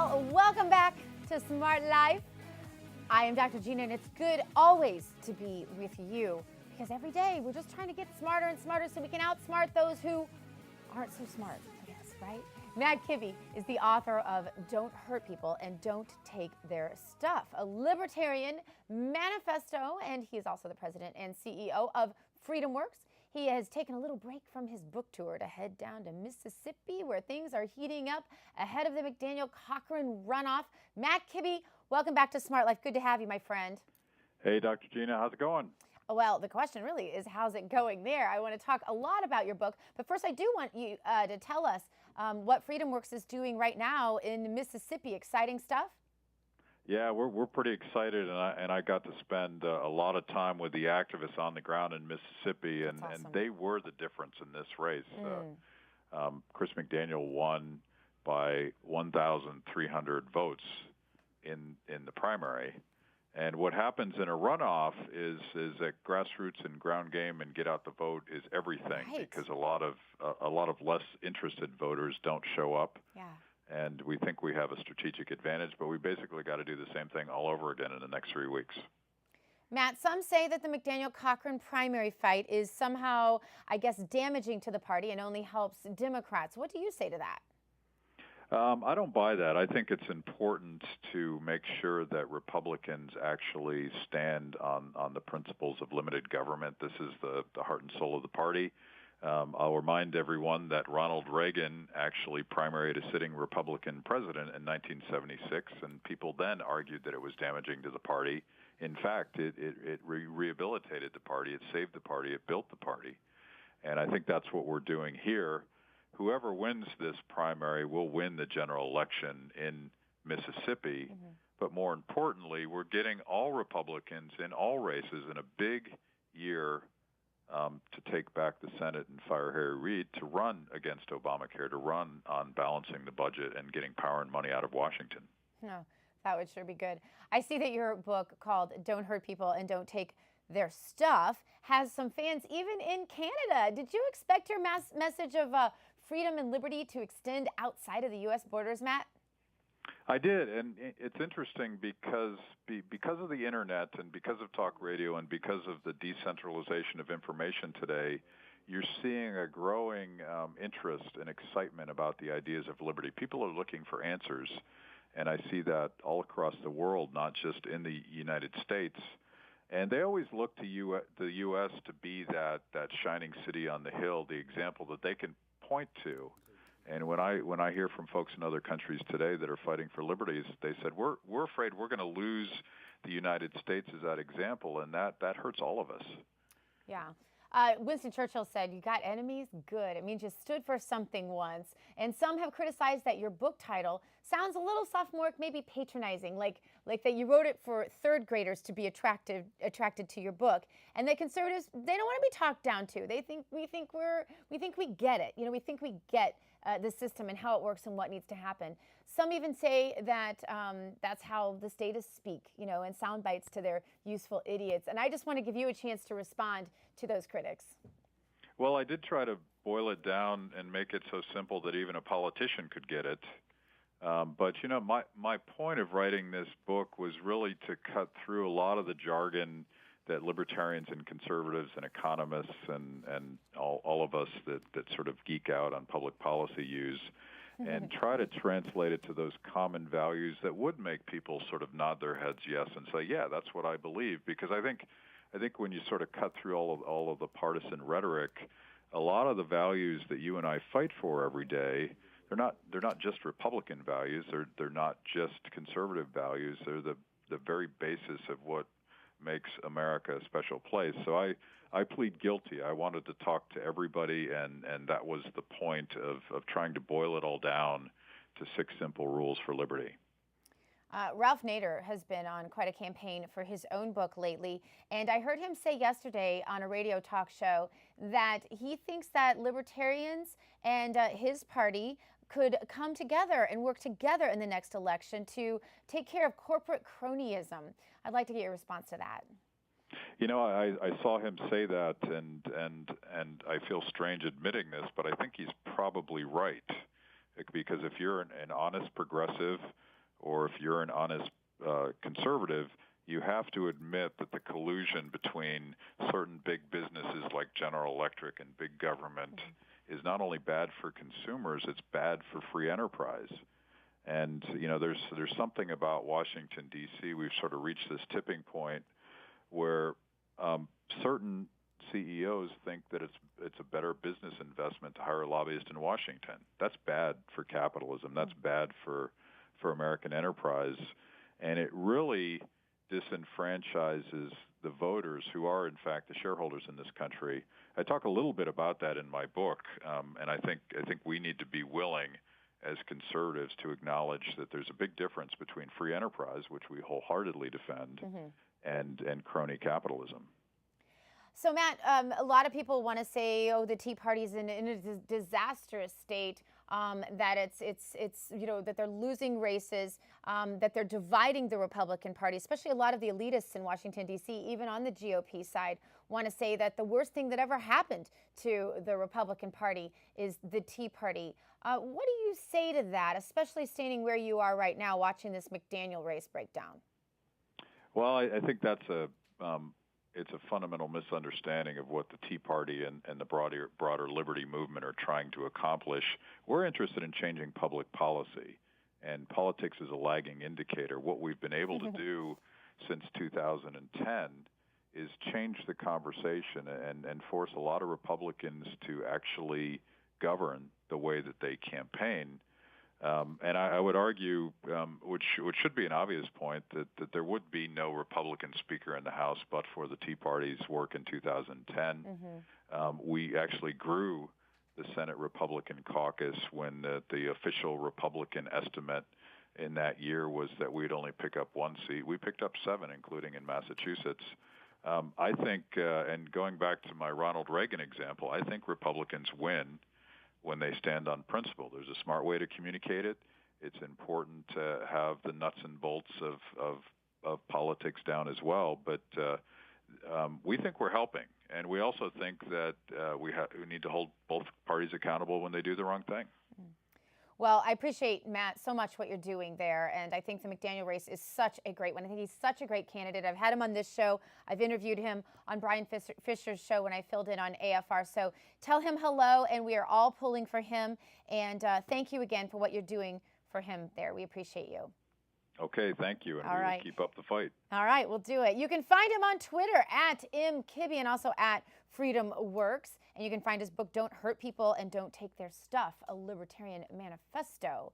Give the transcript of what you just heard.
Well, welcome back to Smart Life. I am Dr. Gina, and it's good always to be with you because every day we're just trying to get smarter and smarter so we can outsmart those who aren't so smart, I guess, right? Matt Kibbe is the author of Don't Hurt People and Don't Take Their Stuff, a libertarian manifesto, and he is also the president and CEO of FreedomWorks. He has taken a little break from his book tour to head down to Mississippi, where things are heating up ahead of the McDaniel Cochran runoff. Matt Kibbe, welcome back to Smart Life. Good to have you, my friend. Hey, Dr. Gina, how's it going? Well, the question really is, how's it going there? I want to talk a lot about your book, but first I do want you to tell us what FreedomWorks is doing right now in Mississippi. Exciting stuff? Yeah, we're pretty excited, and I got to spend a lot of time with the activists on the ground in Mississippi, and they were the difference in this race. Chris McDaniel won by 1,300 votes in the primary. And what happens in a runoff is that grassroots and ground game and get out the vote is everything, right, because a lot of less interested voters don't show up. Yeah. And we think we have a strategic advantage, but we basically got to do the same thing all over again in the next 3 weeks. Matt, some say that the McDaniel-Cochran primary fight is somehow, I guess, damaging to the party and only helps Democrats. What do you say to that? I don't buy that. I think it's important to make sure that Republicans actually stand on the principles of limited government. This is the heart and soul of the party. I'll remind everyone that Ronald Reagan actually primaried a sitting Republican president in 1976, and people then argued that it was damaging to the party. In fact, it rehabilitated the party, it saved the party, it built the party. And I think that's what we're doing here. Whoever wins this primary will win the general election in Mississippi. Mm-hmm. But more importantly, we're getting all Republicans in all races in a big year to take back the Senate and fire Harry Reid, to run against Obamacare, to run on balancing the budget and getting power and money out of Washington. No, that would sure be good. I see that your book called Don't Hurt People and Don't Take Their Stuff has some fans even in Canada. Did you expect your message of freedom and liberty to extend outside of the U.S. borders, Matt? I did, and it's interesting because of the internet and because of talk radio and because of the decentralization of information today, you're seeing a growing interest and excitement about the ideas of liberty. People are looking for answers, and I see that all across the world, not just in the United States. And they always look to the U.S. to be that shining city on the hill, the example that they can point to. And when I hear from folks in other countries today that are fighting for liberties, they said, we're afraid we're going to lose the United States as that example, and that hurts all of us. Yeah. Winston Churchill said, "You got enemies? Good. It means you stood for something once." And some have criticized that your book title sounds a little sophomoric, maybe patronizing, like that you wrote it for third graders to be attracted to your book. And the conservatives, they don't want to be talked down to. We think we get it. You know, we think we get the system and how it works and what needs to happen. Some even say that that's how the statists speak, you know, and sound bites to their useful idiots. And I just want to give you a chance to respond to those critics. Well, I did try to boil it down and make it so simple that even a politician could get it. But, you know, my point of writing this book was really to cut through a lot of the jargon that libertarians and conservatives and economists and all of us that sort of geek out on public policy use, and try to translate it to those common values that would make people sort of nod their heads yes and say, yeah, that's what I believe. Because I think when you sort of cut through all of the partisan rhetoric, a lot of the values that you and I fight for every day, they're not just Republican values, they're not just conservative values, they're the very basis of what makes America a special place. So I plead guilty. I wanted to talk to everybody, and that was the point of trying to boil it all down to 6 simple rules for liberty. Ralph Nader has been on quite a campaign for his own book lately, and I heard him say yesterday on a radio talk show that he thinks that libertarians and his party could come together and work together in the next election to take care of corporate cronyism. I'd like to get your response to that. You know, I saw him say that, and I feel strange admitting this, but I think he's probably right. Because if you're an honest progressive or if you're an honest conservative, you have to admit that the collusion between certain big businesses like General Electric and big government is not only bad for consumers, it's bad for free enterprise. And there's something about Washington, D.C. We've sort of reached this tipping point where certain CEOs think that it's a better business investment to hire a lobbyist in Washington. That's bad for capitalism. That's bad for American enterprise, and it really disenfranchises the voters who are, in fact, the shareholders in this country. I talk a little bit about that in my book, and I think we need to be willing, as conservatives, to acknowledge that there's a big difference between free enterprise, which we wholeheartedly defend, and crony capitalism. So, Matt, a lot of people want to say, oh, the Tea Party's in a disastrous state, that it's that they're losing races, that they're dividing the Republican Party, especially a lot of the elitists in Washington, D.C., even on the GOP side, want to say that the worst thing that ever happened to the Republican Party is the Tea Party. What do you say to that, especially standing where you are right now watching this McDaniel race break down? Well, I think that's it's a fundamental misunderstanding of what the Tea Party and the broader liberty movement are trying to accomplish. We're interested in changing public policy, and politics is a lagging indicator. What we've been able to do since 2010 is change the conversation and force a lot of Republicans to actually govern the way that they campaign. And I would argue, which should be an obvious point, that there would be no Republican speaker in the House but for the Tea Party's work in 2010. We actually grew the Senate Republican caucus when the official Republican estimate in that year was that we'd only pick up one seat. We picked up 7, including in Massachusetts. I think, and going back to my Ronald Reagan example, I think Republicans win when they stand on principle. There's a smart way to communicate it. It's important to have the nuts and bolts of politics down as well. But we think we're helping, and we also think that we need to hold both parties accountable when they do the wrong thing. Well, I appreciate, Matt, so much what you're doing there, and I think the McDaniel race is such a great one. I think he's such a great candidate. I've had him on this show. I've interviewed him on Brian Fisher's show when I filled in on AFR. So tell him hello, and we are all pulling for him. And thank you again for what you're doing for him there. We appreciate you. Okay, thank you, and we will keep up the fight. All right, we'll do it. You can find him on Twitter at @mkibbe and also at FreedomWorks. And you can find his book, Don't Hurt People and Don't Take Their Stuff, a Libertarian Manifesto.